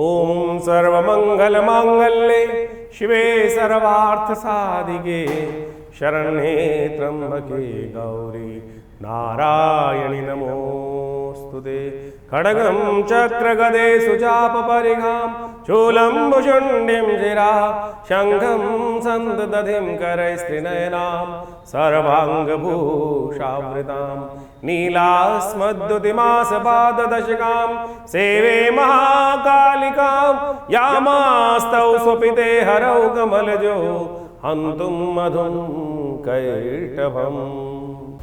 ओम सर्वमंगलमांगल्ये शिवे सर्वार्थसाधिके शरण्ये त्र्यंबके गौरी नारायणि नमोस्तुते। खड्गं चक्रगदे सुचापपरिघां शूलं भुशुण्डिं शिरा शङ्खं सन्ददधिं करैस्त्रिनयनां सर्वाङ्गभूषावृतां नीलास्मद्युतिमासपाददशकां सेवे महाकालिकां यामास्तौ स्वपिते हरौ कमलजो हन्तुं मधुं कैटभम्।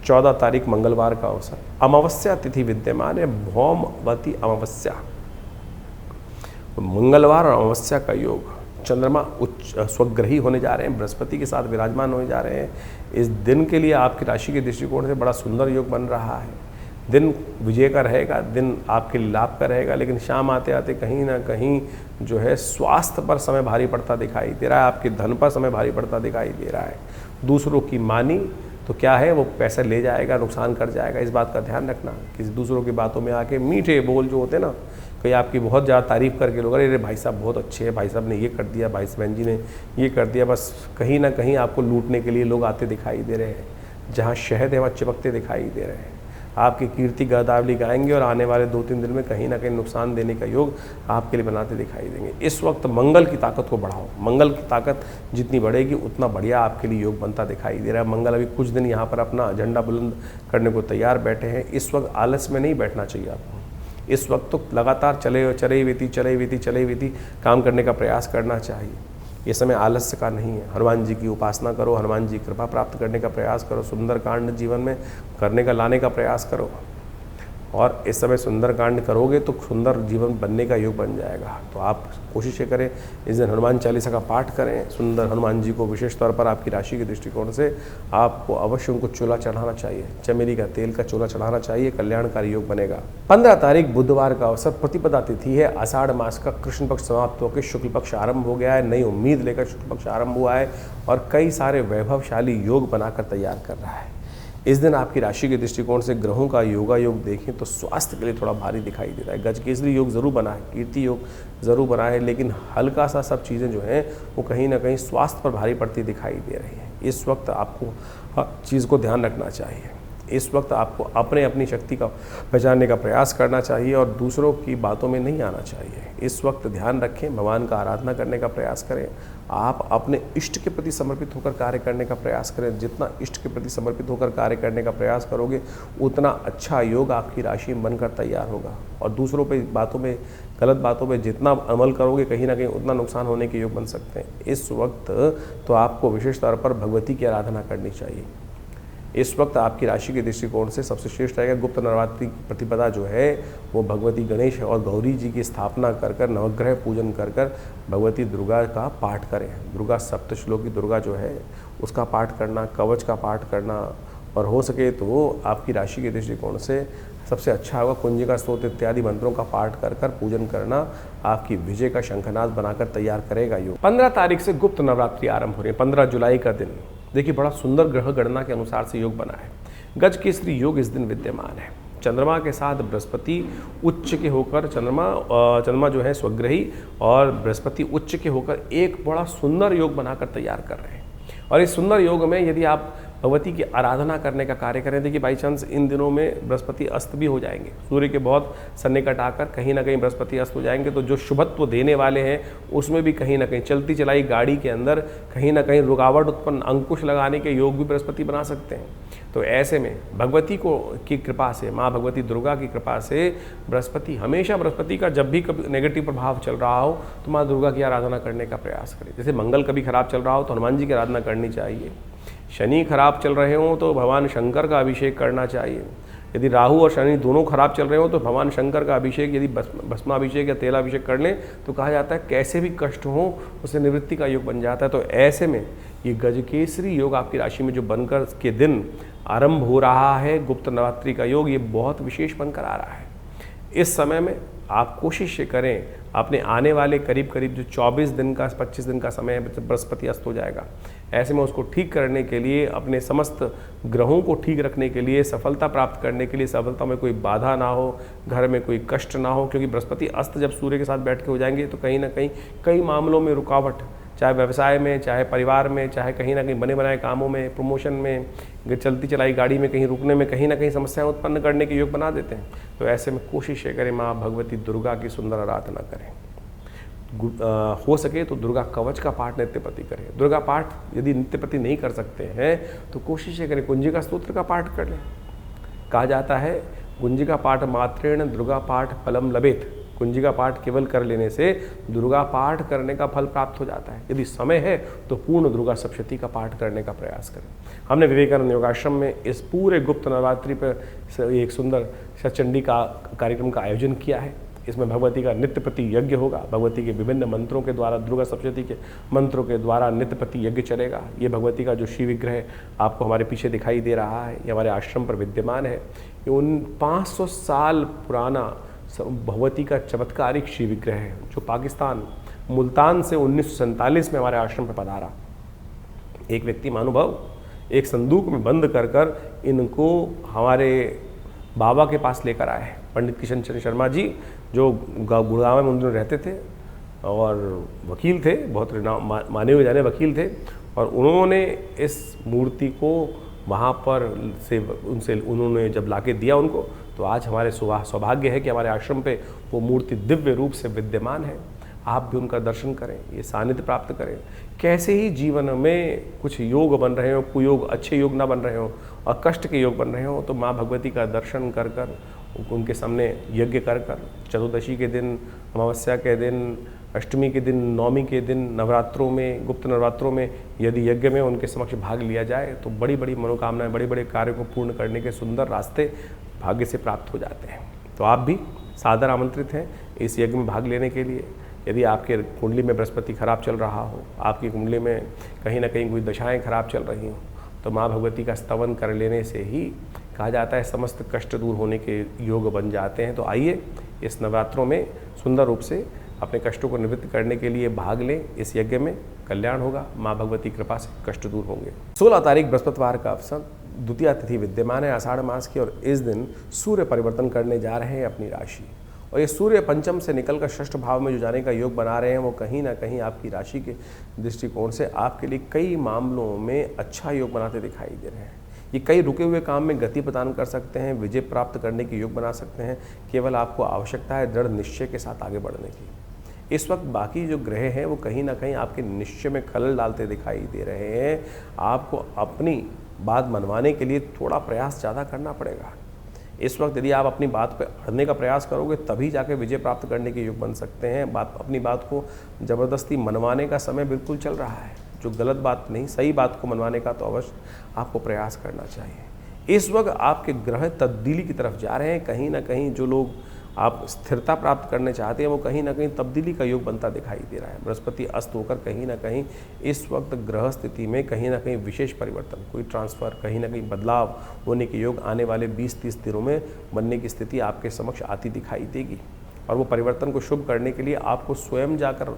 14 तारीख मंगलवार का अवसर, अमावस्या तिथि विद्यमान है, भौमवती अमावस्या। मंगलवार और अमावस्या का योग, चंद्रमा उच्च स्वग्रही होने जा रहे हैं, बृहस्पति के साथ विराजमान होने जा रहे हैं। इस दिन के लिए आपकी राशि के दृष्टिकोण से बड़ा सुंदर योग बन रहा है। दिन विजय का रहेगा, दिन आपके लिए लाभ का रहेगा, लेकिन शाम आते आते कहीं ना कहीं जो है स्वास्थ्य पर समय भारी पड़ता दिखाई दे रहा है, आपके धन पर समय भारी पड़ता दिखाई दे रहा है। दूसरों की मानी तो क्या है, वो पैसे ले जाएगा, नुकसान कर जाएगा। इस बात का ध्यान रखना। किसी दूसरों की बातों में आके मीठे बोल जो होते हैं ना, कहीं आपकी बहुत ज़्यादा तारीफ़ करके लोग, अरे भाई साहब बहुत अच्छे हैं, भाई साहब ने ये कर दिया, भाई बहन जी ने ये कर दिया, बस कहीं ना कहीं आपको लूटने के लिए लोग आते दिखाई दे रहे हैं। जहाँ शहद है वहाँ चिपकते दिखाई दे रहे हैं। आपकी कीर्ति गिरदावरी गाएंगे और आने वाले 2-3 दिन में कहीं ना कहीं नुकसान देने का योग आपके लिए बनाते दिखाई देंगे। इस वक्त मंगल की ताकत को बढ़ाओ। मंगल की ताकत जितनी बढ़ेगी उतना बढ़िया आपके लिए योग बनता दिखाई दे रहा है। मंगल अभी कुछ दिन यहाँ पर अपना झंडा बुलंद करने को तैयार बैठे हैं। इस वक्त आलस में नहीं बैठना चाहिए आपको। इस वक्त तो लगातार चले हुए काम करने का प्रयास करना चाहिए। ये समय आलस्य का नहीं है। हनुमान जी की उपासना करो, हनुमान जी कृपा प्राप्त करने का प्रयास करो, सुंदरकांड जीवन में करने का लाने का प्रयास करो। और इस समय सुंदरकांड करोगे तो सुंदर जीवन बनने का योग बन जाएगा। तो आप कोशिश करें इस दिन हनुमान चालीसा का पाठ करें। सुंदर हनुमान जी को विशेष तौर पर आपकी राशि के दृष्टिकोण से आपको अवश्य उनको चूल्हा चढ़ाना चाहिए, चमेली का तेल का चूल्हा चढ़ाना चाहिए, कल्याणकारी योग बनेगा। 15 तारीख बुधवार का अवसर, प्रतिपदा तिथि है। आषाढ़ मास का कृष्ण पक्ष समाप्त होकर शुक्ल पक्ष आरंभ हो गया है। नई उम्मीद लेकर शुक्ल पक्ष आरंभ हुआ है और कई सारे वैभवशाली योग बनाकर तैयार कर रहा है। इस दिन आपकी राशि के दृष्टिकोण से ग्रहों का योगा योग देखें तो स्वास्थ्य के लिए थोड़ा भारी दिखाई दे रहा है। गजकेसरी योग जरूर बना है, कीर्ति योग जरूर बना है, लेकिन हल्का सा सब चीज़ें जो हैं वो कहीं ना कहीं स्वास्थ्य पर भारी पड़ती दिखाई दे रही हैं। इस वक्त आपको चीज़ को ध्यान रखना चाहिए। इस वक्त आपको अपनी शक्ति का पहचानने का प्रयास करना चाहिए और दूसरों की बातों में नहीं आना चाहिए। इस वक्त ध्यान रखें, भगवान का आराधना करने का प्रयास करें। आप अपने इष्ट के प्रति समर्पित होकर कार्य करने का प्रयास करें। जितना इष्ट के प्रति समर्पित होकर कार्य करने का प्रयास करोगे उतना अच्छा योग आपकी राशि में बनकर तैयार होगा। और दूसरों पे बातों में, गलत बातों पे जितना अमल करोगे कहीं ना कहीं उतना नुकसान होने के योग बन सकते हैं। इस वक्त तो आपको विशेष तौर पर भगवती की आराधना करनी चाहिए। इस वक्त आपकी राशि के दृष्टिकोण से सबसे श्रेष्ठ रहेगा गुप्त नवरात्रि प्रतिपदा जो है वो भगवती गणेश और गौरी जी की स्थापना कर नवग्रह पूजन कर भगवती दुर्गा का पाठ करें। दुर्गा सप्तश्लोकी दुर्गा जो है उसका पाठ करना, कवच का पाठ करना, और हो सके तो आपकी राशि के दृष्टिकोण से सबसे अच्छा होगा कुंजिका स्तोत्र इत्यादि मंत्रों का पाठ कर पूजन करना आपकी विजय का शंखनाद बनाकर तैयार करेगा योग। 15 तारीख से गुप्त नवरात्रि आरंभ हो रही है। 15 जुलाई का दिन देखिए बड़ा सुंदर ग्रह गणना के अनुसार से योग बना है। गजकेसरी योग इस दिन विद्यमान है। चंद्रमा के साथ बृहस्पति उच्च के होकर, चंद्रमा जो है स्वग्रही और बृहस्पति उच्च के होकर एक बड़ा सुंदर योग बनाकर तैयार कर रहे हैं। और इस सुंदर योग में यदि आप भगवती की आराधना करने का कार्य करें, देखिए बाई चांस इन दिनों में बृहस्पति अस्त भी हो जाएंगे। सूर्य के बहुत सन्निकट आकर कहीं ना कहीं बृहस्पति अस्त हो जाएंगे, तो जो शुभत्व देने वाले हैं उसमें भी कहीं ना कहीं चलती चलाई गाड़ी के अंदर कहीं ना कहीं रुकावट उत्पन्न, अंकुश लगाने के योग भी बृहस्पति बना सकते हैं। तो ऐसे में भगवती की कृपा से, माँ भगवती दुर्गा की कृपा से बृहस्पति हमेशा, बृहस्पति का जब भी कभी नेगेटिव प्रभाव चल रहा हो तो माँ दुर्गा की आराधना करने का प्रयास करें। जैसे मंगल कभी खराब चल रहा हो तो हनुमान जी की आराधना करनी चाहिए। शनि खराब चल रहे हों तो भगवान शंकर का अभिषेक करना चाहिए। यदि राहु और शनि दोनों खराब चल रहे हो तो भगवान शंकर का अभिषेक, यदि भस्माभिषेक या तेलाभिषेक कर लें तो कहा जाता है कैसे भी कष्ट हो उससे निवृत्ति का योग बन जाता है। तो ऐसे में ये गजकेसरी योग आपकी राशि में जो बनकर के दिन आरंभ हो रहा है, गुप्त नवरात्रि का योग, ये बहुत विशेष बनकर आ रहा है। इस समय में आप कोशिश ये करें, अपने आने वाले करीब करीब जो 24 दिन का 25 दिन का समय है, बृहस्पति अस्त हो जाएगा, ऐसे में उसको ठीक करने के लिए, अपने समस्त ग्रहों को ठीक रखने के लिए, सफलता प्राप्त करने के लिए, सफलता में कोई बाधा ना हो, घर में कोई कष्ट ना हो, क्योंकि बृहस्पति अस्त जब सूर्य के साथ बैठ के हो जाएंगे तो कहीं ना कहीं कई मामलों में रुकावट, चाहे व्यवसाय में, चाहे परिवार में, चाहे कहीं ना कहीं बने बनाए कामों में, प्रमोशन में, चलती चलाई गाड़ी में कहीं रुकने में कहीं ना कहीं समस्याएं उत्पन्न करने के योग बना देते हैं। तो ऐसे में कोशिश ये करें, माँ भगवती दुर्गा की सुंदर आराधना करें। हो सके तो दुर्गा कवच का पाठ नित्यप्रति करें। दुर्गा पाठ यदि नित्यप्रति नहीं कर सकते हैं तो कोशिश ये करें कुंजिका स्तोत्र का पाठ कर लें। कहा जाता है कुंजिका पाठ मात्रेण दुर्गा पाठ फलम लभेत। कुंजिका पाठ केवल कर लेने से दुर्गा पाठ करने का फल प्राप्त हो जाता है। यदि समय है तो पूर्ण दुर्गा सप्तशती का पाठ करने का प्रयास करें। हमने विवेकानंद योगाश्रम में इस पूरे गुप्त नवरात्रि पर एक सुंदर सचंडी का कार्यक्रम का आयोजन किया है। इसमें भगवती का नित्य प्रति यज्ञ होगा। भगवती के विभिन्न मंत्रों के द्वारा, दुर्गा सप्तशती के मंत्रों के द्वारा नित्य प्रति यज्ञ चलेगा। ये भगवती का जो शिव विग्रह आपको हमारे पीछे दिखाई दे रहा है, ये हमारे आश्रम पर विद्यमान है। ये उन 500 साल पुराना भगवती का चमत्कारिक शिव विग्रह है, जो पाकिस्तान मुल्तान से 1947 में हमारे आश्रम पर पधारा। एक व्यक्ति महानुभाव एक संदूक में बंद कर कर इनको हमारे बाबा के पास लेकर आए। पंडित किशन चंद्र शर्मा जी, जो गुड़गांव में उन दिनों रहते थे और वकील थे, बहुत माने हुए जाने वकील थे, और उन्होंने इस मूर्ति को वहाँ पर से उन्होंने जब लाके दिया उनको, तो आज हमारे सौभाग्य है कि हमारे आश्रम पे वो मूर्ति दिव्य रूप से विद्यमान है। आप भी उनका दर्शन करें, ये सानिध्य प्राप्त करें। कैसे ही जीवन में कुछ योग बन रहे हो, कुयोग अच्छे योग ना बन रहे हो और कष्ट के योग बन रहे हो, तो माँ भगवती का दर्शन कर कर, उनके सामने यज्ञ कर कर, चतुर्दशी के दिन, अमावस्या के दिन, अष्टमी के दिन, नवमी के दिन, नवरात्रों में, गुप्त नवरात्रों में यदि यज्ञ में उनके समक्ष भाग लिया जाए तो बड़ी बड़ी मनोकामनाएं, बड़े बड़े कार्य को पूर्ण करने के सुंदर रास्ते भाग्य से प्राप्त हो जाते हैं। तो आप भी सादर आमंत्रित हैं इस यज्ञ में भाग लेने के लिए। यदि आपके कुंडली में बृहस्पति खराब चल रहा हो, आपकी कुंडली में कहीं ना कहीं कोई दशाएं खराब चल रही हों, तो माँ भगवती का स्तवन कर लेने से ही कहा जाता है समस्त कष्ट दूर होने के योग बन जाते हैं। तो आइए इस नवरात्रों में सुंदर रूप से अपने कष्टों को निवृत्त करने के लिए भाग लें इस यज्ञ में। कल्याण होगा, माँ भगवती कृपा से कष्ट दूर होंगे। 16 तारीख बृहस्पतिवार का अवसर, द्वितीया तिथि विद्यमान है आषाढ़ मास की, और इस दिन सूर्य परिवर्तन करने जा रहे हैं अपनी राशि, और ये सूर्य पंचम से निकलकर षष्ठ भाव में जो जाने का योग बना रहे हैं, वो कहीं ना कहीं आपकी राशि के दृष्टिकोण से आपके लिए कई मामलों में अच्छा योग बनाते दिखाई दे रहे हैं। ये कई रुके हुए काम में गति प्रदान कर सकते हैं, विजय प्राप्त करने के योग बना सकते हैं। केवल आपको आवश्यकता है दृढ़ निश्चय के साथ आगे बढ़ने की। इस वक्त बाकी जो ग्रह हैं वो कहीं ना कहीं आपके निश्चय में खलल डालते दिखाई दे रहे हैं। आपको अपनी बात मनवाने के लिए थोड़ा प्रयास ज़्यादा करना पड़ेगा। इस वक्त यदि आप अपनी बात पर अड़ने का प्रयास करोगे तभी जाके विजय प्राप्त करने के योग बन सकते हैं। अपनी बात को ज़बरदस्ती मनवाने का समय बिल्कुल चल रहा है। जो गलत बात नहीं, सही बात को मनवाने का तो अवश्य आपको प्रयास करना चाहिए। इस वक्त आपके ग्रह तब्दीली की तरफ जा रहे हैं। कहीं ना कहीं जो लोग आप स्थिरता प्राप्त करने चाहते हैं वो कहीं ना कहीं तब्दीली का योग बनता दिखाई दे रहा है। बृहस्पति अस्त होकर कहीं ना कहीं इस वक्त ग्रह स्थिति में कहीं ना कहीं विशेष परिवर्तन, कोई ट्रांसफ़र, कहीं ना कहीं बदलाव होने के योग आने वाले 20-30 दिनों में बनने की स्थिति आपके समक्ष आती दिखाई देगी। और वो परिवर्तन को शुभ करने के लिए आपको स्वयं जाकर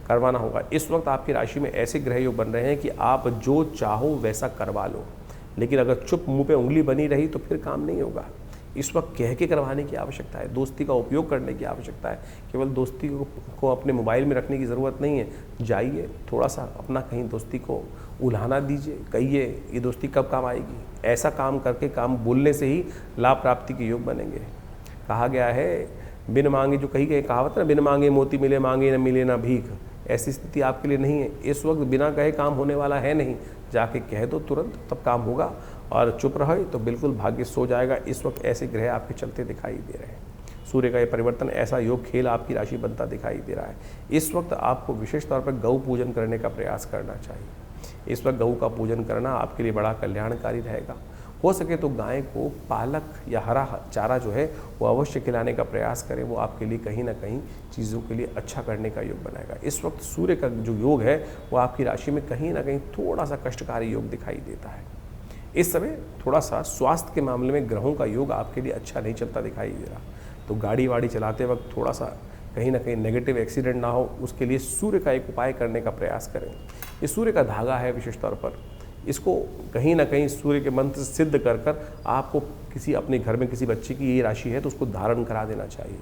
करवाना होगा। इस वक्त आपकी राशि में ऐसे ग्रह योग बन रहे हैं कि आप जो चाहो वैसा करवा लो, लेकिन अगर चुप मुंह पे उंगली बनी रही तो फिर काम नहीं होगा। इस वक्त कह के करवाने की आवश्यकता है, दोस्ती का उपयोग करने की आवश्यकता है। केवल दोस्ती को अपने मोबाइल में रखने की ज़रूरत नहीं है। जाइए, थोड़ा सा अपना कहीं दोस्ती को उल्हाना दीजिए, कहिए ये दोस्ती कब काम आएगी। ऐसा काम करके, काम बोलने से ही लाभ प्राप्ति के योग बनेंगे। कहा गया है, बिन मांगे, जो कही गई कहावत है ना, बिन मांगे मोती मिले, मांगे न मिले ना भीख। ऐसी स्थिति आपके लिए नहीं है। इस वक्त बिना कहे काम होने वाला है नहीं। जाके कह दो तुरंत, तब काम होगा। और चुप रहे तो बिल्कुल भाग्य सो जाएगा। इस वक्त ऐसे ग्रह आपके चलते दिखाई दे रहे हैं। सूर्य का ये परिवर्तन, ऐसा योग खेल आपकी राशि बनता दिखाई दे रहा है। इस वक्त आपको विशेष तौर पर गौ पूजन करने का प्रयास करना चाहिए। इस वक्त गौ का पूजन करना आपके लिए बड़ा कल्याणकारी रहेगा। हो सके तो गाय को पालक या हरा चारा जो है वो अवश्य खिलाने का प्रयास करें। वो आपके लिए कहीं ना कहीं चीज़ों के लिए अच्छा करने का योग बनाएगा। इस वक्त सूर्य का जो योग है वो आपकी राशि में कहीं ना कहीं थोड़ा सा कष्टकारी योग दिखाई देता है। इस समय थोड़ा सा स्वास्थ्य के मामले में ग्रहों का योग आपके लिए अच्छा नहीं चलता दिखाई दे रहा। तो गाड़ी वाड़ी चलाते वक्त थोड़ा सा कहीं ना कहीं नेगेटिव एक्सीडेंट ना हो, उसके लिए सूर्य का एक उपाय करने का प्रयास करें। ये सूर्य का धागा है विशेष तौर पर, इसको कहीं ना कहीं सूर्य के मंत्र से सिद्ध कर कर आपको किसी अपने घर में किसी बच्चे की ये राशि है तो उसको धारण करा देना चाहिए।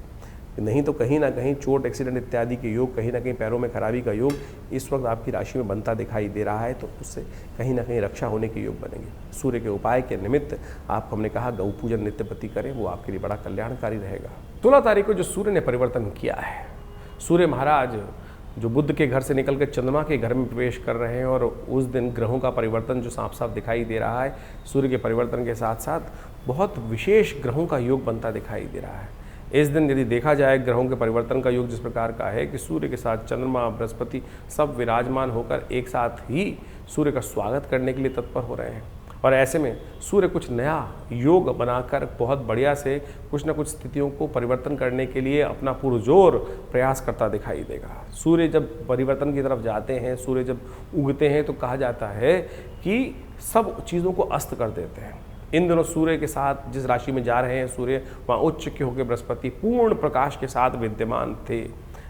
नहीं तो कहीं ना कहीं चोट एक्सीडेंट इत्यादि के योग, कहीं ना कहीं पैरों में खराबी का योग इस वक्त आपकी राशि में बनता दिखाई दे रहा है, तो उससे कहीं ना कहीं रक्षा होने के योग बनेंगे। सूर्य के उपाय के निमित्त आपको हमने कहा गौ पूजन नित्यपति करें, वो आपके लिए बड़ा कल्याणकारी रहेगा। 16 तारीख को जो सूर्य ने परिवर्तन किया है, सूर्य महाराज जो बुध के घर से निकल कर चंद्रमा के घर में प्रवेश कर रहे हैं, और उस दिन ग्रहों का परिवर्तन जो साफ साफ दिखाई दे रहा है, सूर्य के परिवर्तन के साथ साथ बहुत विशेष ग्रहों का योग बनता दिखाई दे रहा है। इस दिन यदि देखा जाए ग्रहों के परिवर्तन का योग जिस प्रकार का है कि सूर्य के साथ चंद्रमा, बृहस्पति सब विराजमान होकर एक साथ ही सूर्य का स्वागत करने के लिए तत्पर हो रहे हैं, और ऐसे में सूर्य कुछ नया योग बनाकर बहुत बढ़िया से कुछ न कुछ स्थितियों को परिवर्तन करने के लिए अपना पुरजोर प्रयास करता दिखाई देगा। सूर्य जब परिवर्तन की तरफ जाते हैं, सूर्य जब उगते हैं, तो कहा जाता है कि सब चीज़ों को अस्त कर देते हैं। इन दिनों सूर्य के साथ जिस राशि में जा रहे हैं सूर्य, वहाँ उच्च के होकर बृहस्पति पूर्ण प्रकाश के साथ विद्यमान थे,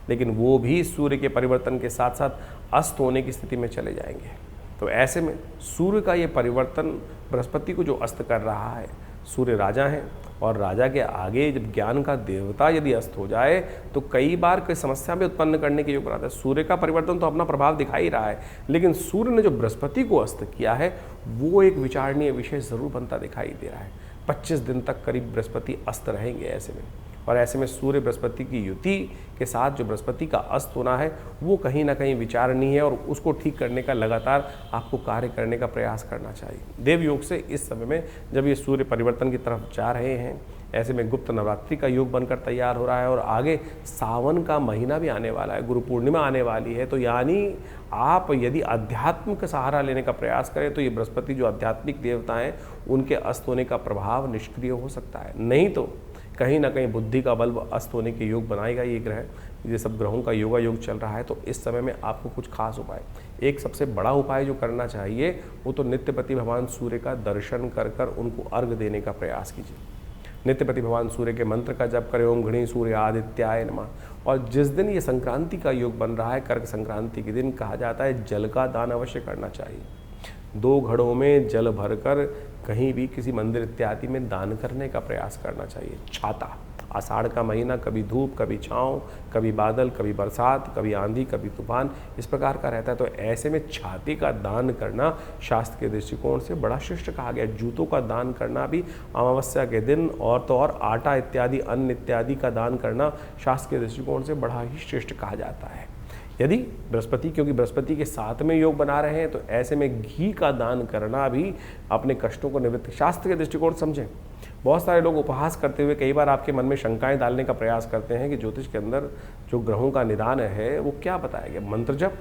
लेकिन वो भी सूर्य के परिवर्तन के साथ साथ अस्त होने की स्थिति में चले जाएंगे। तो ऐसे में सूर्य का ये परिवर्तन बृहस्पति को जो अस्त कर रहा है, सूर्य राजा हैं और राजा के आगे जब ज्ञान का देवता यदि अस्त हो जाए तो कई बार कोई समस्या भी उत्पन्न करने के योग बनाता है। सूर्य का परिवर्तन तो अपना प्रभाव दिखा ही रहा है, लेकिन सूर्य ने जो बृहस्पति को अस्त किया है वो एक विचारणीय विषय जरूर बनता दिखाई दे रहा है। 25 दिन तक करीब बृहस्पति अस्त रहेंगे ऐसे में, और ऐसे में सूर्य बृहस्पति की युति के साथ जो बृहस्पति का अस्त होना है वो कहीं ना कहीं विचारणीय है, और उसको ठीक करने का लगातार आपको कार्य करने का प्रयास करना चाहिए। देव योग से इस समय में जब ये सूर्य परिवर्तन की तरफ जा रहे हैं, ऐसे में गुप्त नवरात्रि का योग बनकर तैयार हो रहा है, और आगे सावन का महीना भी आने वाला है, गुरु पूर्णिमा आने वाली है। तो यानी आप यदि अध्यात्म का सहारा लेने का प्रयास करें तो ये बृहस्पति जो आध्यात्मिक देवता हैं उनके अस्त होने का प्रभाव निष्क्रिय हो सकता है, नहीं तो कहीं ना कहीं बुद्धि का बल्ब अस्त होने के योग बनाएगा ये ग्रह। ये सब ग्रहों का योगा योग चल रहा है, तो इस समय में आपको कुछ खास उपाय, एक सबसे बड़ा उपाय जो करना चाहिए वो तो नित्यपति भगवान सूर्य का दर्शन कर कर उनको अर्घ देने का प्रयास कीजिए। नित्यपति भगवान सूर्य के मंत्र का जप करें, ओम घृणी सूर्य आदित्याय नमः। और जिस दिन ये संक्रांति का योग बन रहा है, कर्क संक्रांति के दिन, कहा जाता है जल का दान अवश्य करना चाहिए। 2 घड़ों में जल भरकर कहीं भी किसी मंदिर इत्यादि में दान करने का प्रयास करना चाहिए। छाता, आषाढ़ का महीना, कभी धूप कभी छाँव, कभी बादल कभी बरसात, कभी आंधी कभी तूफान, इस प्रकार का रहता है। तो ऐसे में छाते का दान करना शास्त्र के दृष्टिकोण से बड़ा श्रेष्ठ कहा गया। जूतों का दान करना भी अमावस्या के दिन, और तो और आटा इत्यादि अन्न इत्यादि का दान करना शास्त्र के दृष्टिकोण से बड़ा ही श्रेष्ठ कहा जाता है। यदि बृहस्पति, क्योंकि बृहस्पति के साथ में योग बना रहे हैं, तो ऐसे में घी का दान करना भी अपने कष्टों को निवृत्त, शास्त्र के दृष्टिकोण समझें। बहुत सारे लोग उपहास करते हुए कई बार आपके मन में शंकाएं डालने का प्रयास करते हैं कि ज्योतिष के अंदर जो ग्रहों का निदान है वो क्या बताया गया, मंत्र जप,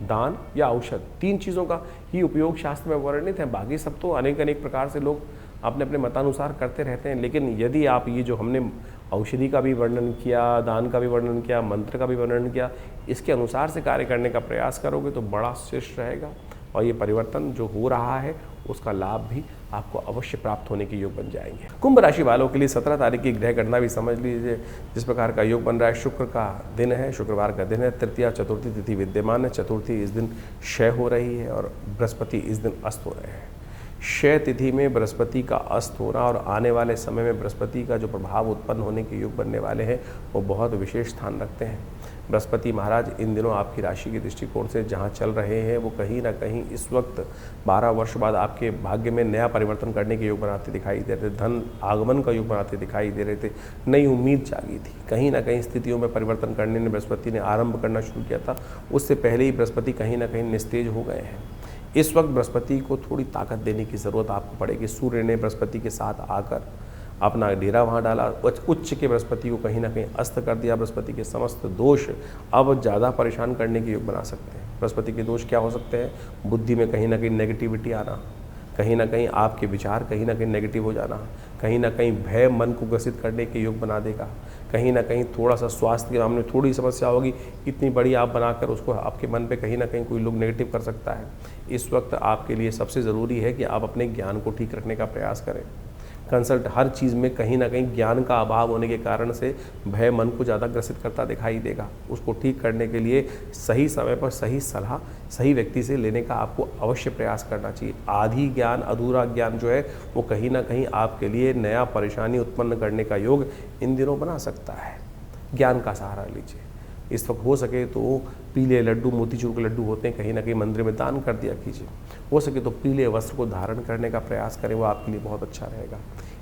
दान या औषध, 3 चीज़ों का ही उपयोग शास्त्र में वर्णित है। बाकी सब तो अनेक प्रकार से लोग अपने अपने मतानुसार करते रहते हैं। लेकिन यदि आप ये जो हमने औषधि का भी वर्णन किया, दान का भी वर्णन किया, मंत्र का भी वर्णन किया, इसके अनुसार से कार्य करने का प्रयास करोगे तो बड़ा श्रेष्ठ रहेगा, और ये परिवर्तन जो हो रहा है उसका लाभ भी आपको अवश्य प्राप्त होने के योग बन जाएंगे। कुंभ राशि वालों के लिए 17 तारीख की ग्रह गणना भी समझ लीजिए। जिस प्रकार का योग बन रहा है, शुक्र का दिन है, शुक्रवार का दिन है, तृतीया चतुर्थी तिथि विद्यमान है। चतुर्थी इस दिन क्षय हो रही है और बृहस्पति इस दिन अस्त हो रहे हैं। क्षय तिथि में बृहस्पति का अस्त होना और आने वाले समय में बृहस्पति का जो प्रभाव उत्पन्न होने के योग बनने वाले हैं वो बहुत विशेष स्थान रखते हैं। बृहस्पति महाराज इन दिनों आपकी राशि के दृष्टिकोण से जहाँ चल रहे हैं वो कहीं ना कहीं इस वक्त 12 वर्ष बाद आपके भाग्य में नया परिवर्तन करने के योग बनाते दिखाई दे रहे थे, धन आगमन का योग बनाते दिखाई दे रहे थे, नई उम्मीद जागी थी। कहीं ना कहीं स्थितियों में परिवर्तन करने ने बृहस्पति ने आरंभ करना शुरू किया था, उससे पहले ही बृहस्पति कहीं ना कहीं निस्तेज हो गए हैं। इस वक्त बृहस्पति को थोड़ी ताकत देने की ज़रूरत आपको पड़ेगी। सूर्य ने बृहस्पति के साथ आकर अपना डेरा वहाँ डाला, उच्च के बृहस्पति को कहीं ना कहीं अस्त कर दिया। बृहस्पति के समस्त दोष अब ज़्यादा परेशान करने के योग बना सकते हैं। बृहस्पति के दोष क्या हो सकते हैं? बुद्धि में कहीं ना कहीं नेगेटिविटी आना, कहीं ना कहीं आपके विचार कहीं ना कहीं नेगेटिव हो जाना, कहीं ना कहीं भय मन को ग्रसित करने के योग बना देगा, कहीं ना कहीं थोड़ा सा स्वास्थ्य के मामले में थोड़ी समस्या होगी, इतनी बड़ी आप बनाकर उसको आपके मन पे कहीं ना कहीं कोई लोग नेगेटिव कर सकता है। इस वक्त आपके लिए सबसे ज़रूरी है कि आप अपने ज्ञान को ठीक रखने का प्रयास करें। कंसल्ट हर चीज़ में कहीं ना कहीं ज्ञान का अभाव होने के कारण से भय मन को ज़्यादा ग्रसित करता दिखाई देगा। उसको ठीक करने के लिए सही समय पर सही सलाह सही व्यक्ति से लेने का आपको अवश्य प्रयास करना चाहिए। आधी ज्ञान अधूरा ज्ञान जो है वो कहीं ना कहीं आपके लिए नया परेशानी उत्पन्न करने का योग इन दिनों बना सकता है। ज्ञान का सहारा लीजिए। इस वक्त हो सके तो पीले लड्डू, मोतीचूर के लड्डू होते हैं, कहीं ना कहीं मंदिर में दान कर दिया कीजिए। हो सके तो पीले वस्त्र को धारण करने का प्रयास करें, वो आपके लिए बहुत अच्छा रहेगा।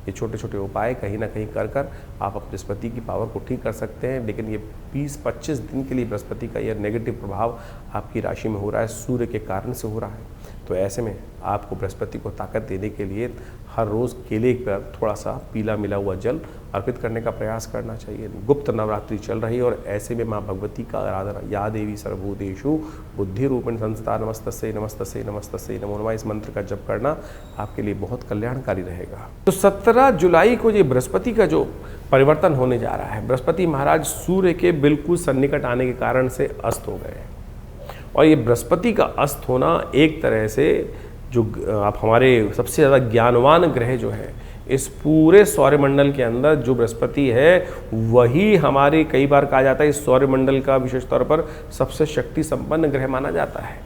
ये छोटे छोटे उपाय कहीं ना कहीं कर आप अपने बृहस्पति की पावर को ठीक कर सकते हैं। लेकिन ये 20-25 दिन के लिए बृहस्पति का यह नेगेटिव प्रभाव आपकी राशि में हो रहा है, सूर्य के कारण से हो रहा है। तो ऐसे में आपको बृहस्पति को ताकत देने के लिए हर रोज़ केले पर थोड़ा सा पीला मिला हुआ जल अर्पित करने का प्रयास करना चाहिए। गुप्त नवरात्रि चल रही है और ऐसे में माँ भगवती का आराधना, या देवी सर्वभूतेषु बुद्धि रूपेण संस्था नमस्तस्यै नमस्तस्यै नमस्तस्यै नमो नमः, इस मंत्र का जप करना आपके लिए बहुत कल्याणकारी रहेगा। तो 17 जुलाई को ये बृहस्पति का जो परिवर्तन होने जा रहा है, बृहस्पति महाराज सूर्य के बिल्कुल सन्निकट आने के कारण से अस्त हो गए। और ये बृहस्पति का अस्त होना एक तरह से जो आप हमारे सबसे ज़्यादा ज्ञानवान ग्रह जो है इस पूरे सौरमंडल के अंदर जो बृहस्पति है वही हमारे कई बार कहा जाता है इस सौरमंडल का विशेष तौर पर सबसे शक्ति संपन्न ग्रह माना जाता है।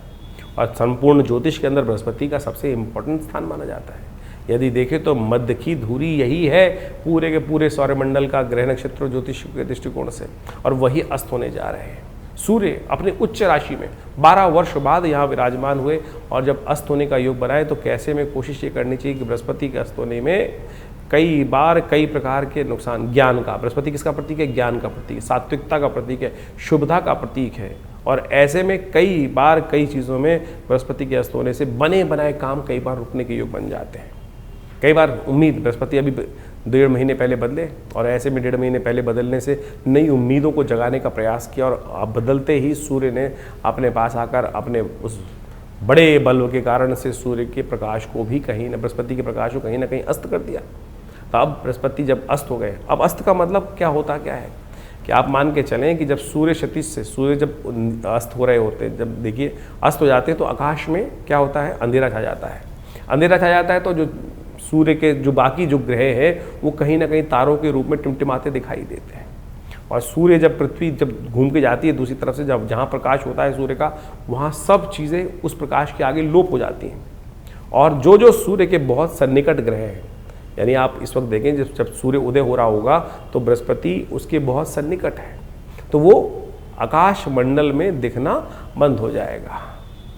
और संपूर्ण ज्योतिष के अंदर बृहस्पति का सबसे इम्पोर्टेंट स्थान माना जाता है। यदि देखें तो मध्य की धुरी यही है पूरे के पूरे सौरमंडल का ग्रह नक्षत्र ज्योतिष के दृष्टिकोण से, और वही अस्त होने जा रहे हैं। सूर्य अपनी उच्च राशि में 12 वर्ष बाद यहाँ विराजमान हुए, और जब अस्त होने का योग बनाए तो कैसे में कोशिश ये करनी चाहिए कि बृहस्पति के अस्त होने में कई बार कई प्रकार के नुकसान, ज्ञान का, बृहस्पति किसका प्रतीक है? ज्ञान का प्रतीक है, सात्विकता का प्रतीक है, शुभता का प्रतीक है। और ऐसे में कई बार कई चीज़ों में बृहस्पति के अस्त होने से बने बनाए काम कई बार रुकने के योग बन जाते हैं। कई बार उम्मीद, बृहस्पति अभी 1.5 महीने पहले बदले और ऐसे में 1.5 महीने पहले बदलने से नई उम्मीदों को जगाने का प्रयास किया, और बदलते ही सूर्य ने अपने पास आकर अपने उस बड़े बल के कारण से सूर्य के प्रकाश को भी कहीं न, बृहस्पति के प्रकाश को कहीं ना कहीं अस्त कर दिया। तो अब बृहस्पति जब अस्त हो गए, अब अस्त का मतलब क्या होता क्या है कि आप मान के चलें कि जब सूर्य क्षितिज से, सूर्य जब अस्त हो रहे होते हैं, जब देखिए अस्त हो जाते हैं तो आकाश में क्या होता है? अंधेरा छा जाता है। अंधेरा छा जाता है तो जो सूर्य के जो बाकी जो ग्रह है वो कहीं ना कहीं तारों के रूप में टिमटिमाते दिखाई देते हैं। और सूर्य जब पृथ्वी जब घूम के जाती है दूसरी तरफ से, जब जहाँ प्रकाश होता है सूर्य का, वहाँ सब चीज़ें उस प्रकाश के आगे लोप हो जाती हैं। और जो जो सूर्य के बहुत सन्निकट ग्रह हैं, यानी आप इस वक्त देखें जब सूर्य उदय हो रहा होगा तो बृहस्पति उसके बहुत सन्निकट है, तो वो आकाश मंडल में दिखना बंद हो जाएगा।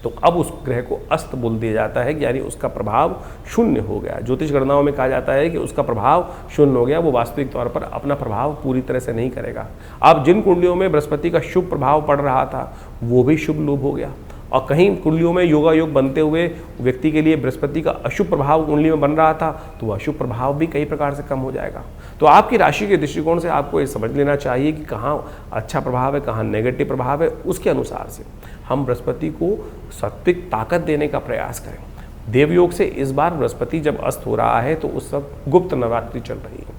तो अब उस ग्रह को अस्त बोल दिया जाता है, यानी उसका प्रभाव शून्य हो गया। ज्योतिष गणनाओं में कहा जाता है कि उसका प्रभाव शून्य हो गया, वो वास्तविक तौर पर अपना प्रभाव पूरी तरह से नहीं करेगा। अब जिन कुंडलियों में बृहस्पति का शुभ प्रभाव पड़ रहा था वो भी शुभ लुभ हो गया, और कहीं कुंडलियों में योगा योग बनते हुए व्यक्ति के लिए बृहस्पति का अशुभ प्रभाव कुंडली में बन रहा था तो वह अशुभ प्रभाव भी कई प्रकार से कम हो जाएगा। तो आपकी राशि के दृष्टिकोण से आपको ये समझ लेना चाहिए कि कहाँ अच्छा प्रभाव है, कहाँ नेगेटिव प्रभाव है। उसके अनुसार से हम बृहस्पति को सात्विक ताकत देने का प्रयास करें। देवयोग से इस बार बृहस्पति जब अस्त हो रहा है तो उस वक्त गुप्त नवरात्रि चल रही है,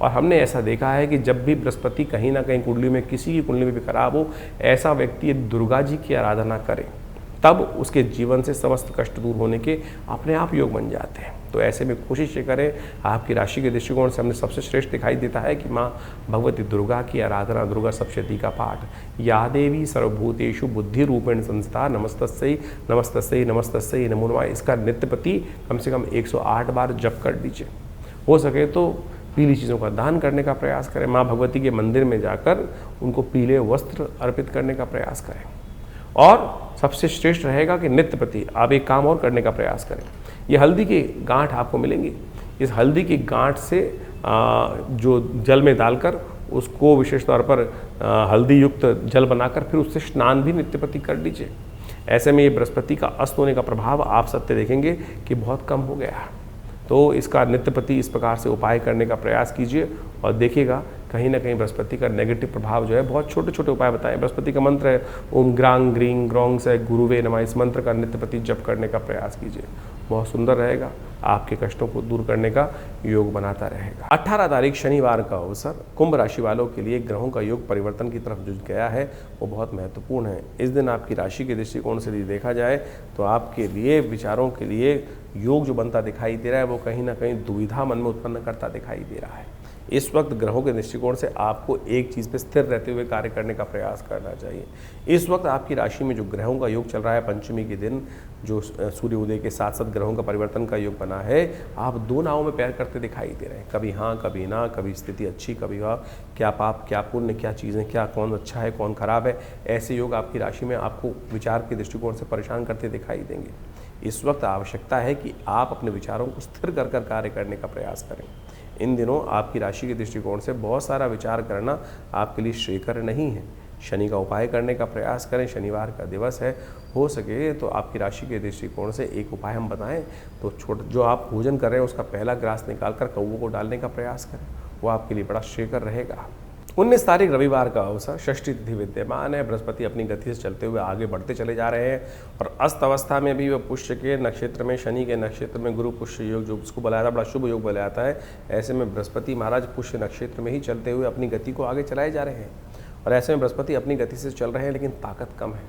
और हमने ऐसा देखा है कि जब भी बृहस्पति कहीं ना कहीं कुंडली में, किसी की कुंडली में भी खराब हो, ऐसा व्यक्ति दुर्गा जी की आराधना करे, तब उसके जीवन से समस्त कष्ट दूर होने के अपने आप योग बन जाते हैं। तो ऐसे में कोशिश ये करें, आपकी राशि के दृष्टिकोण से हमें सबसे श्रेष्ठ दिखाई देता है कि माँ भगवती दुर्गा की आराधना, दुर्गा सप्तशती का पाठ, या देवी सर्वभूतेषु बुद्धि रूपेण संस्था नमस्तस्यै नमस्तस्यै नमस्तस्यै नमो नमः, इसका नित्य प्रति कम से कम 108 बार जप कर दीजिए। हो सके तो पीली चीज़ों का दान करने का प्रयास करें। माँ भगवती के मंदिर में जाकर उनको पीले वस्त्र अर्पित करने का प्रयास करें। और सबसे श्रेष्ठ रहेगा कि नित्य प्रति आप एक काम और करने का प्रयास करें। ये हल्दी की गांठ आपको मिलेंगी, इस हल्दी की गांठ से जो जल में डालकर उसको विशेष तौर पर हल्दी युक्त जल बनाकर फिर उससे स्नान भी नित्य प्रति कर लीजिए। ऐसे में ये बृहस्पति का अस्त होने का प्रभाव आप सत्य देखेंगे कि बहुत कम हो गया। तो इसका नित्य प्रति इस प्रकार से उपाय करने का प्रयास कीजिए और देखिएगा कहीं ना कहीं बृहस्पति का नेगेटिव प्रभाव जो है, बहुत छोटे छोटे उपाय बताएं। बृहस्पति का मंत्र है ओम ग्रांग ग्रीं ग्रौंग से गुरुवे नमः, इस मंत्र का नित्य प्रति जप करने का प्रयास कीजिए, बहुत सुंदर रहेगा। आपके कष्टों को दूर करने का योग बनाता रहेगा। 18 तारीख शनिवार का अवसर कुंभ राशि वालों के लिए ग्रहों का योग परिवर्तन की तरफ जो गया है वो बहुत महत्वपूर्ण है। इस दिन आपकी राशि के दृष्टिकोण से यदि देखा जाए तो आपके लिए विचारों के लिए योग जो बनता दिखाई दे रहा है वो कहीं ना कहीं दुविधा मन में उत्पन्न करता दिखाई दे रहा है। इस वक्त ग्रहों के दृष्टिकोण से आपको एक चीज़ पे स्थिर रहते हुए कार्य करने का प्रयास करना चाहिए। इस वक्त आपकी राशि में जो ग्रहों का योग चल रहा है, पंचमी के दिन जो सूर्य उदय के साथ साथ ग्रहों का परिवर्तन का योग बना है, आप दो नावों में पैर करते दिखाई दे रहे हैं, कभी हाँ कभी ना, कभी स्थिति अच्छी कभी हाँ, क्या पाप क्या पुण्य, क्या चीज़ें, क्या कौन अच्छा है कौन खराब है, ऐसे योग आपकी राशि में आपको विचार के दृष्टिकोण से परेशान करते दिखाई देंगे। इस वक्त आवश्यकता है कि आप अपने विचारों को स्थिर कर कर कार्य करने का प्रयास करें। इन दिनों आपकी राशि के दृष्टिकोण से बहुत सारा विचार करना आपके लिए श्रेयकर नहीं है। शनि का उपाय करने का प्रयास करें, शनिवार का दिवस है, हो सके तो आपकी राशि के दृष्टिकोण से एक उपाय हम बताएं तो जो आप भोजन कर रहे हैं उसका पहला ग्रास निकाल कर कौवों को डालने का प्रयास करें, वो आपके लिए बड़ा श्रेयकर रहेगा। 19 तारीख रविवार का अवसर, षष्ठी तिथि विद्यमान है। बृहस्पति अपनी गति से चलते हुए आगे बढ़ते चले जा रहे हैं और अस्त अवस्था में भी वह पुष्य के नक्षत्र में, शनि के नक्षत्र में गुरु पुष्य योग जो उसको बुलाया था, बड़ा शुभ योग बुलाया जाता है। ऐसे में बृहस्पति महाराज पुष्य नक्षत्र में ही चलते हुए अपनी गति को आगे चलाए जा रहे हैं और ऐसे में बृहस्पति अपनी गति से चल रहे हैं लेकिन ताकत कम है,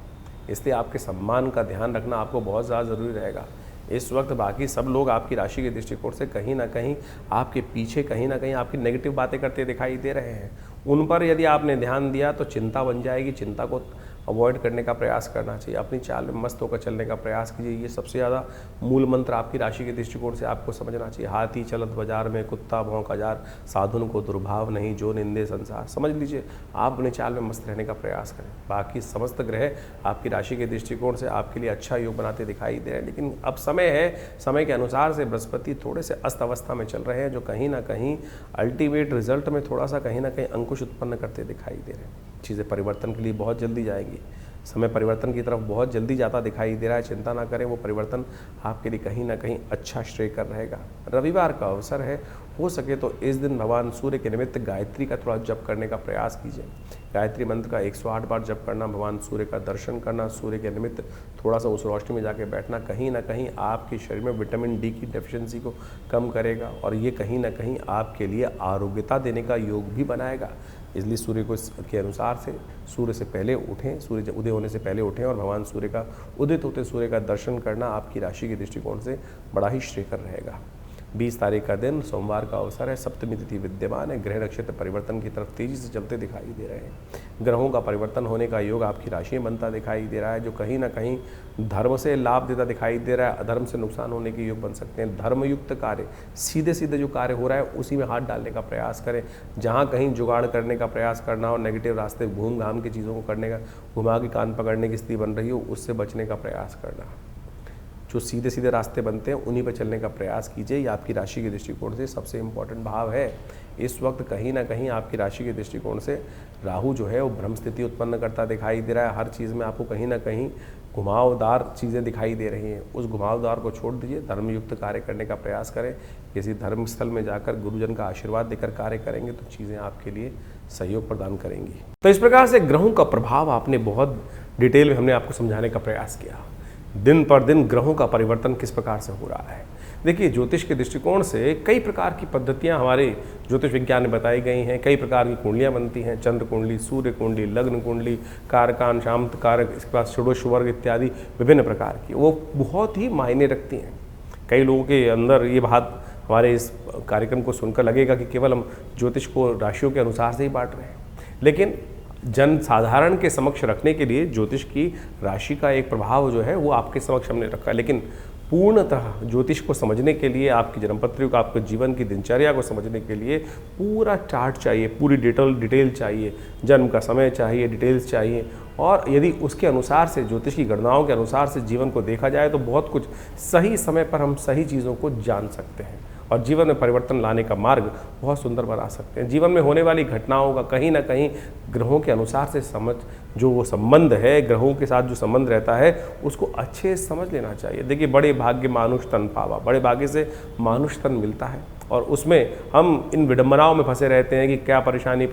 इसलिए आपके सम्मान का ध्यान रखना आपको बहुत ज़्यादा ज़रूरी रहेगा। इस वक्त बाकी सब लोग आपकी राशि के दृष्टिकोण से कहीं ना कहीं आपके पीछे कहीं ना कहीं आपकी नेगेटिव बातें करते दिखाई दे रहे हैं। उन पर यदि आपने ध्यान दिया तो चिंता बन जाएगी। चिंता को अवॉइड करने का प्रयास करना चाहिए, अपनी चाल में मस्त होकर चलने का प्रयास कीजिए। ये सबसे ज़्यादा मूल मंत्र आपकी राशि के दृष्टिकोण से आपको समझना चाहिए। हाथी चलत बाजार में कुत्ता भौंक हजार, साधुन को दुर्भाव नहीं जो निंदे संसार। समझ लीजिए, आप अपनी चाल में मस्त रहने का प्रयास करें। बाकी समस्त ग्रह आपकी राशि के दृष्टिकोण से आपके लिए अच्छा योग बनाते दिखाई दे रहे हैं, लेकिन अब समय है, समय के अनुसार से बृहस्पति थोड़े से अस्त अवस्था में चल रहे हैं जो कहीं ना कहीं अल्टीमेट रिजल्ट में थोड़ा सा कहीं ना कहीं अंकुश उत्पन्न करते दिखाई दे रहे हैं। चीज़ें परिवर्तन के लिए बहुत जल्दी जाएंगी, समय परिवर्तन की तरफ बहुत जल्दी जाता दिखाई दे रहा है। चिंता ना करें, वो परिवर्तन आपके लिए कहीं ना कहीं अच्छा श्रेयकर रहेगा। रविवार का अवसर है, हो सके तो इस दिन भगवान सूर्य के निमित्त गायत्री का थोड़ा जप करने का प्रयास कीजिए। गायत्री मंत्र का 108 बार जप करना, भगवान सूर्य का दर्शन करना, सूर्य के निमित्त थोड़ा सा उस रोशनी में जाके बैठना कहीं ना कहीं आपके शरीर में विटामिन डी की डेफिशिएंसी को कम करेगा और ये कहीं ना कहीं आपके लिए आरोग्यता देने का योग भी बनाएगा। इसलिए सूर्य को के अनुसार से सूर्य से पहले उठें, सूर्य उदय होने से पहले उठें और भगवान सूर्य का उदित होते सूर्य का दर्शन करना आपकी राशि के दृष्टिकोण से बड़ा ही श्रेयकर रहेगा। 20 तारीख का दिन सोमवार का अवसर है, सप्तमी तिथि विद्यमान है। ग्रह नक्षत्र परिवर्तन की तरफ तेजी से चलते दिखाई दे रहे हैं। ग्रहों का परिवर्तन होने का योग आपकी राशि में बनता दिखाई दे रहा है जो कहीं ना कहीं धर्म से लाभ देता दिखाई दे रहा है, अधर्म से नुकसान होने के योग बन सकते हैं। धर्मयुक्त कार्य, सीधे सीधे जो कार्य हो रहा है उसी में हाथ डालने का प्रयास करें। जहाँ कहीं जुगाड़ करने का प्रयास करना हो, नेगेटिव रास्ते घूम घाम के चीज़ों को करने का, घुमा के कान पकड़ने की स्थिति बन रही हो, उससे बचने का प्रयास करना। जो सीधे सीधे रास्ते बनते हैं उन्हीं पर चलने का प्रयास कीजिए। ये आपकी राशि के दृष्टिकोण से सबसे इम्पॉर्टेंट भाव है। इस वक्त कहीं ना कहीं आपकी राशि के दृष्टिकोण से राहु जो है वो भ्रम स्थिति उत्पन्न करता दिखाई दे रहा है। हर चीज़ में आपको कहीं ना कहीं घुमावदार चीज़ें दिखाई दे रही हैं, उस घुमावदार को छोड़ दीजिए, धर्मयुक्त कार्य करने का प्रयास करें। किसी धर्मस्थल में जाकर गुरुजन का आशीर्वाद देकर कार्य करेंगे तो चीज़ें आपके लिए सहयोग प्रदान करेंगी। तो इस प्रकार से ग्रहों का प्रभाव आपने बहुत डिटेल में हमने आपको समझाने का प्रयास किया। दिन पर दिन ग्रहों का परिवर्तन किस प्रकार से हो रहा है। देखिए, ज्योतिष के दृष्टिकोण से कई प्रकार की पद्धतियां हमारे ज्योतिष विज्ञान में बताई गई हैं। कई प्रकार की कुंडलियां बनती हैं, चंद्र कुंडली, सूर्य कुंडली, लग्न कुंडली, कारकान, शांत कारक, इसके बाद षोडश वर्ग इत्यादि विभिन्न प्रकार की, वो बहुत ही मायने रखती हैं। कई लोगों के अंदर ये बात हमारे इस कार्यक्रम को सुनकर लगेगा कि केवल हम ज्योतिष को राशियों के अनुसार से ही बांट रहे हैं, लेकिन जन साधारण के समक्ष रखने के लिए ज्योतिष की राशि का एक प्रभाव जो है वो आपके समक्ष हमने रखा है। लेकिन पूर्णतः ज्योतिष को समझने के लिए, आपकी जन्मपत्री को, आपके जीवन की दिनचर्या को समझने के लिए पूरा चार्ट चाहिए, पूरी डिटेल चाहिए, जन्म का समय चाहिए, डिटेल्स चाहिए। और यदि उसके अनुसार से, ज्योतिष की गणनाओं के अनुसार से जीवन को देखा जाए तो बहुत कुछ सही समय पर हम सही चीज़ों को जान सकते हैं और जीवन में परिवर्तन लाने का मार्ग बहुत सुंदर बना सकते हैं। जीवन में होने वाली घटनाओं का कहीं ना कहीं ग्रहों के अनुसार से जो वो संबंध है, ग्रहों के साथ जो संबंध रहता है उसको अच्छे से समझ लेना चाहिए। देखिए, बड़े भाग्य मानुष तन पावा, बड़े भाग्य से मानुष तन मिलता है और उसमें हम इन विडंबनाओं में फंसे रहते हैं कि क्या परेशानी।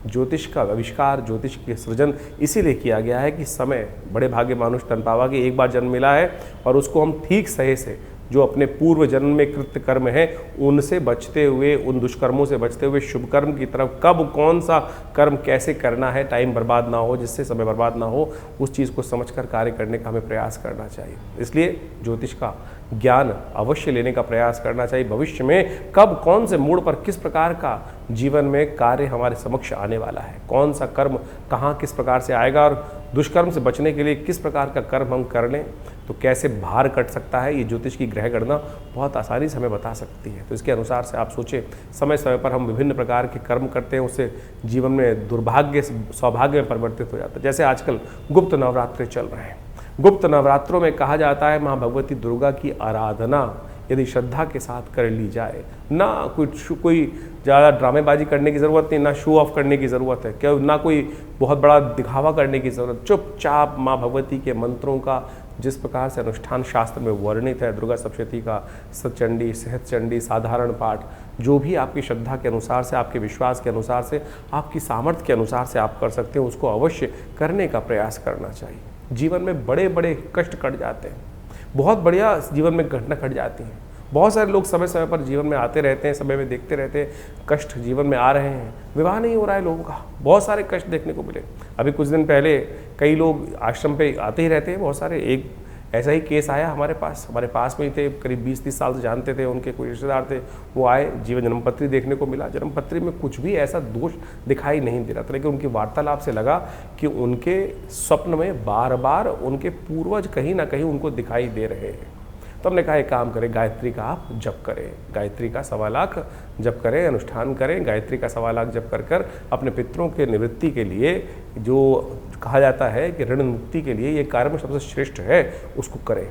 ज्योतिष का आविष्कार, ज्योतिष के सृजन इसीलिए किया गया है कि समय, बड़े भाग्य मानुष तन पावा कि एक बार जन्म मिला है और उसको हम ठीक सही से जो अपने पूर्व जन्म में कृत्य कर्म है उनसे बचते हुए, उन दुष्कर्मों से बचते हुए शुभ कर्म की तरफ कब कौन सा कर्म कैसे करना है, टाइम बर्बाद ना हो, जिससे समय बर्बाद ना हो, उस चीज़ को समझकर कार्य करने का हमें प्रयास करना चाहिए। इसलिए ज्योतिष का ज्ञान अवश्य लेने का प्रयास करना चाहिए। भविष्य में कब कौन से मोड़ पर किस प्रकार का जीवन में कार्य हमारे समक्ष आने वाला है, कौन सा कर्म कहाँ किस प्रकार से आएगा और दुष्कर्म से बचने के लिए किस प्रकार का कर्म हम कर लें तो कैसे भार कट सकता है, ये ज्योतिष की ग्रह गणना बहुत आसानी से हमें बता सकती है। तो इसके अनुसार से आप सोचें, समय समय पर हम विभिन्न प्रकार के कर्म करते हैं, उससे जीवन में दुर्भाग्य सौभाग्य में परिवर्तित हो जाता है। जैसे आजकल गुप्त नवरात्रि चल रहे हैं। गुप्त नवरात्रों में कहा जाता है माँ भगवती दुर्गा की आराधना यदि श्रद्धा के साथ कर ली जाए, ना कोई ज़्यादा ड्रामेबाजी करने की ज़रूरत नहीं, ना शो ऑफ करने की ज़रूरत है, क्या ना कोई बहुत बड़ा दिखावा करने की ज़रूरत, चुपचाप माँ भगवती के मंत्रों का जिस प्रकार से अनुष्ठान शास्त्र में वर्णित है, दुर्गा सप्तशती का सतचंडी, सहस्रचंडी, साधारण पाठ, जो भी आपकी श्रद्धा के अनुसार से, आपके विश्वास के अनुसार से, आपकी सामर्थ्य के अनुसार से आप कर सकते हैं, उसको अवश्य करने का प्रयास करना चाहिए। जीवन में बड़े बड़े कष्ट कट जाते हैं, बहुत बढ़िया जीवन में घटना घट जाती हैं। बहुत सारे लोग समय समय पर जीवन में आते रहते हैं, समय में देखते रहते हैं, कष्ट जीवन में आ रहे हैं, विवाह नहीं हो रहा है लोगों का, बहुत सारे कष्ट देखने को मिले। अभी कुछ दिन पहले कई लोग आश्रम पे आते ही रहते हैं, बहुत सारे, एक ऐसा ही केस आया हमारे पास में ही थे, करीब 20-30 साल से जानते थे, उनके कोई रिश्तेदार थे, वो आए, जीवन जन्मपत्री देखने को मिला, जन्मपत्री में कुछ भी ऐसा दोष दिखाई नहीं दे रहा था, लेकिन उनकी वार्तालाप से लगा कि उनके स्वप्न में बार बार उनके पूर्वज कहीं ना कहीं उनको दिखाई दे रहे हैं। तो हमने कहा एक काम करें, गायत्री का आप जप करें, गायत्री का 1.25 लाख जप करें, अनुष्ठान करें, गायत्री का 1.25 लाख जप कर अपने पितरों के निवृत्ति के लिए, जो कहा जाता है कि ऋण मुक्ति के लिए ये कार्य में सबसे श्रेष्ठ है, उसको करें।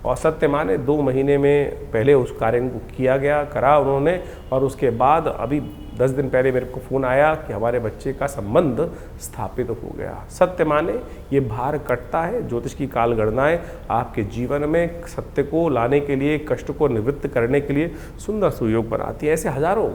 और सत्य माने 2 महीने में पहले उस कार्य को किया गया, करा उन्होंने, और उसके बाद अभी 10 दिन पहले मेरे को फ़ोन आया कि हमारे बच्चे का संबंध स्थापित हो गया। सत्य माने ये भार कटता है। ज्योतिष की काल गणनाएँ आपके जीवन में सत्य को लाने के लिए, कष्ट को निवृत्त करने के लिए सुंदर सुयोग बनाती है। ऐसे हजारों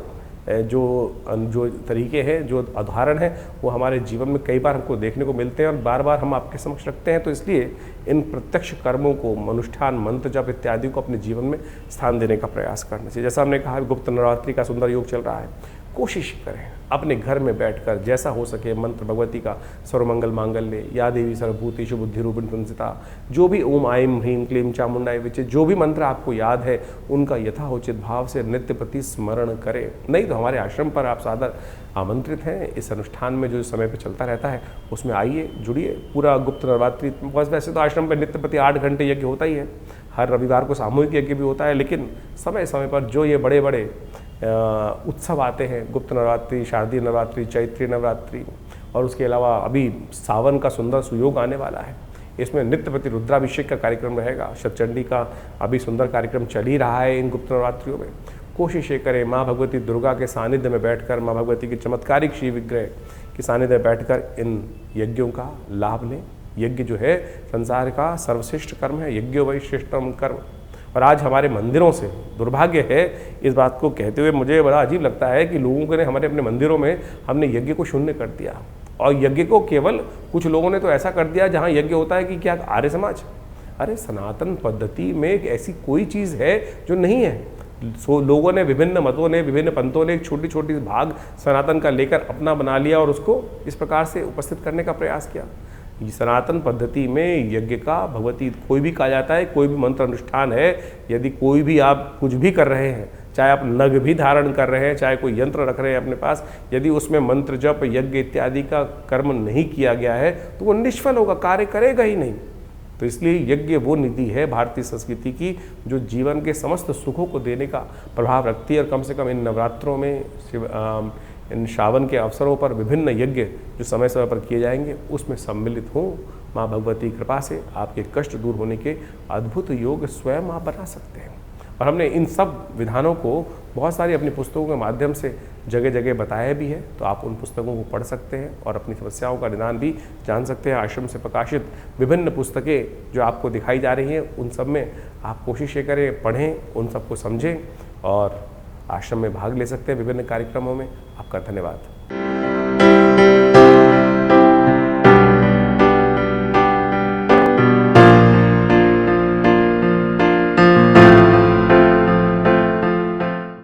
जो तरीके हैं, जो उदाहरण हैं, वो हमारे जीवन में कई बार हमको देखने को मिलते हैं और बार बार हम आपके समक्ष रखते हैं। तो इसलिए इन प्रत्यक्ष कर्मों को, अनुष्ठान, मंत्र जप इत्यादि को अपने जीवन में स्थान देने का प्रयास करना चाहिए। जैसा हमने कहा, गुप्त नवरात्रि का सुंदर योग चल रहा है, कोशिश करें अपने घर में बैठकर जैसा हो सके मंत्र भगवती का सर्वमंगल मांगल्य, या देवी सर्वभूतेषु बुद्धि रूपिणी संस्थिता, जो भी ओम आईं ह्रीं क्लीं चामुंडाय विचे, जो भी मंत्र आपको याद है उनका यथाउचित भाव से नित्य प्रति स्मरण करें। नहीं तो हमारे आश्रम पर आप सादर आमंत्रित हैं। इस अनुष्ठान में जो समय पर चलता रहता है उसमें आइए, जुड़िए। पूरा गुप्त नवरात्रि, वैसे तो आश्रम पर नित्य प्रति 8 घंटे यज्ञ होता ही है, हर रविवार को सामूहिक यज्ञ भी होता है, लेकिन समय समय पर जो ये बड़े बड़े उत्सव आते हैं, गुप्त नवरात्रि, शारदीय नवरात्रि, चैत्री नवरात्रि, और उसके अलावा अभी सावन का सुंदर सुयोग आने वाला है, इसमें नित्य प्रति रुद्राभिषेक का कार्यक्रम रहेगा, शतचंडी का अभी सुंदर कार्यक्रम चल ही रहा है इन गुप्त नवरात्रियों में। कोशिश ये करें माँ भगवती दुर्गा के सानिध्य में बैठकर, माँ भगवती की चमत्कारिक श्री विग्रह के सानिध्य में बैठकर इन यज्ञों का लाभ लें। यज्ञ जो है संसार का सर्वश्रेष्ठ कर्म है, यज्ञो वै श्रेष्ठतम कर्म। और आज हमारे मंदिरों से दुर्भाग्य है, इस बात को कहते हुए मुझे बड़ा अजीब लगता है कि लोगों ने हमारे अपने मंदिरों में हमने यज्ञ को शून्य कर दिया, और यज्ञ को केवल कुछ लोगों ने तो ऐसा कर दिया जहाँ यज्ञ होता है कि क्या आर्य समाज। अरे सनातन पद्धति में एक ऐसी कोई चीज़ है जो नहीं है। लोगों ने, विभिन्न मतों ने, विभिन्न पंथों ने एक छोटी छोटी भाग सनातन का लेकर अपना बना लिया और उसको इस प्रकार से उपस्थित करने का प्रयास किया। सनातन पद्धति में यज्ञ का भगवती कोई भी कहा जाता है, कोई भी मंत्र अनुष्ठान है, यदि कोई भी आप कुछ भी कर रहे हैं, चाहे आप नग भी धारण कर रहे हैं, चाहे कोई यंत्र रख रहे हैं अपने पास, यदि उसमें मंत्र जप, यज्ञ इत्यादि का कर्म नहीं किया गया है तो वो निष्फल होगा, कार्य करेगा ही नहीं। तो इसलिए यज्ञ वो निधि है भारतीय संस्कृति की जो जीवन के समस्त सुखों को देने का प्रभाव रखती है। और कम से कम इन नवरात्रों में, इन श्रावण के अवसरों पर विभिन्न यज्ञ जो समय समय पर किए जाएंगे उसमें सम्मिलित हों। माँ भगवती कृपा से आपके कष्ट दूर होने के अद्भुत योग स्वयं आप बना सकते हैं। और हमने इन सब विधानों को बहुत सारी अपनी पुस्तकों के माध्यम से जगह जगह बताया भी है, तो आप उन पुस्तकों को पढ़ सकते हैं और अपनी समस्याओं का निदान भी जान सकते हैं। आश्रम से प्रकाशित विभिन्न पुस्तकें जो आपको दिखाई जा रही हैं, उन सब में आप कोशिश करें, पढ़ें, उन सबको समझें और आश्रम में भाग ले सकते हैं विभिन्न कार्यक्रमों में। आपका धन्यवाद।